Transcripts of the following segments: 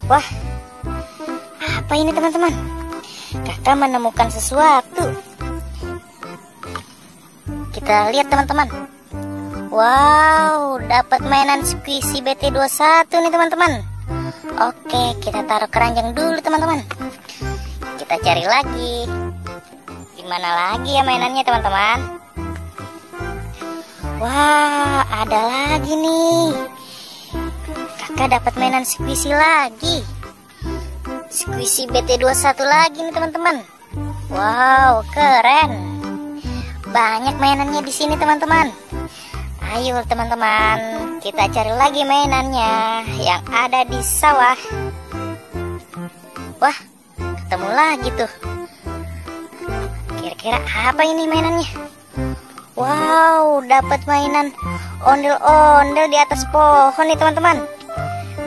Wah, apa ini teman-teman? Kakak menemukan sesuatu. Kita lihat teman-teman. Wow, dapat mainan squishy BT21 nih teman-teman. Oke, kita taruh keranjang dulu teman-teman. Kita cari lagi. Di mana lagi ya mainannya teman-teman? Wah, ada lagi nih. Kakak dapat mainan squishy lagi. Squishy BT21 lagi nih teman-teman. Wow, keren. Banyak mainannya di sini teman-teman. Ayo teman-teman, kita cari lagi mainannya yang ada di sawah. Wah, ketemu lagi tuh. Kira-kira apa ini mainannya? Wow, dapat mainan ondel-ondel di atas pohon nih teman-teman.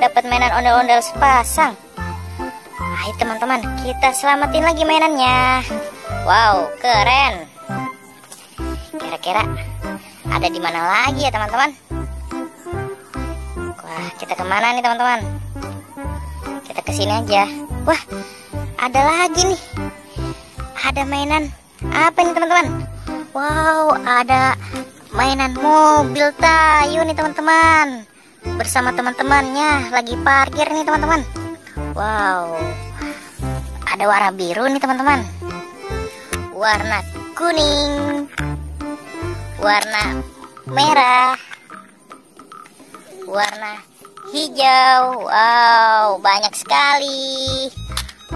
Dapat mainan ondel-ondel sepasang. Ayo teman-teman, kita selamatin lagi mainannya. Wow, keren. Kira-kira ada di mana lagi ya teman-teman? Wah, kita kemana nih teman-teman? Kita kesini aja. Wah, ada lagi nih. Ada mainan apa nih teman-teman? Wow, ada mainan mobil Tayo nih teman-teman. Bersama teman-temannya lagi parkir nih teman-teman. Wow, ada warna biru nih teman-teman, warna kuning, warna merah, warna hijau. Wow, banyak sekali.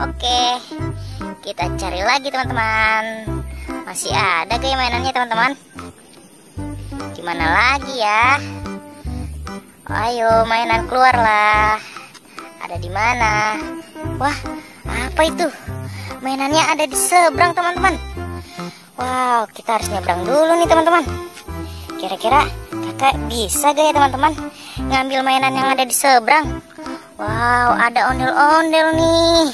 Oke, kita cari lagi teman-teman. Masih ada kayak mainannya teman-teman? Gimana lagi ya? Ayo mainan keluarlah. Ada di mana? Wah, apa itu? Mainannya ada di seberang teman-teman. Wow, kita harus nyebrang dulu nih teman-teman. Kira-kira kakak bisa gak ya teman-teman ngambil mainan yang ada di seberang? Wow, ada ondel-ondel nih.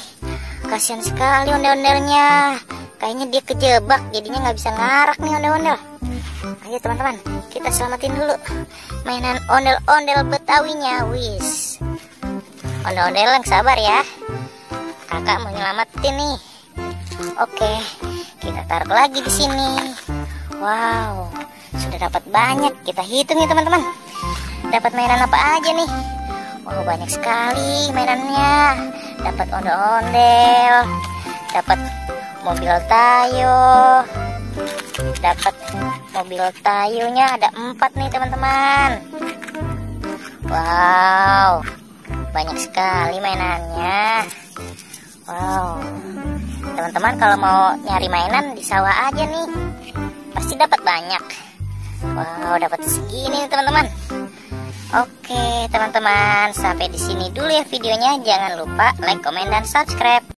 Kasihan sekali ondel-ondelnya. Kayaknya dia kejebak, jadinya nggak bisa ngarak nih ondel-ondel. Ayo teman-teman, kita selamatin dulu mainan ondel-ondel Betawinya. Wis, ondel-ondel yang sabar ya. Kakak mau nyelamatin nih. Oke, kita taruh lagi di sini. Wow, sudah dapat banyak. Kita hitung ya teman-teman. Dapat mainan apa aja nih? Wow, banyak sekali mainannya. Dapat ondel-ondel, dapat mobil Tayo, dapat mobil Tayonya ada 4 nih teman-teman. Wow, banyak sekali mainannya. Wow, teman-teman kalau mau nyari mainan di sawah aja nih, pasti dapat banyak. Wow, dapat segini teman-teman. Oke teman-teman, sampai di sini dulu ya videonya. Jangan lupa like, komen, dan subscribe.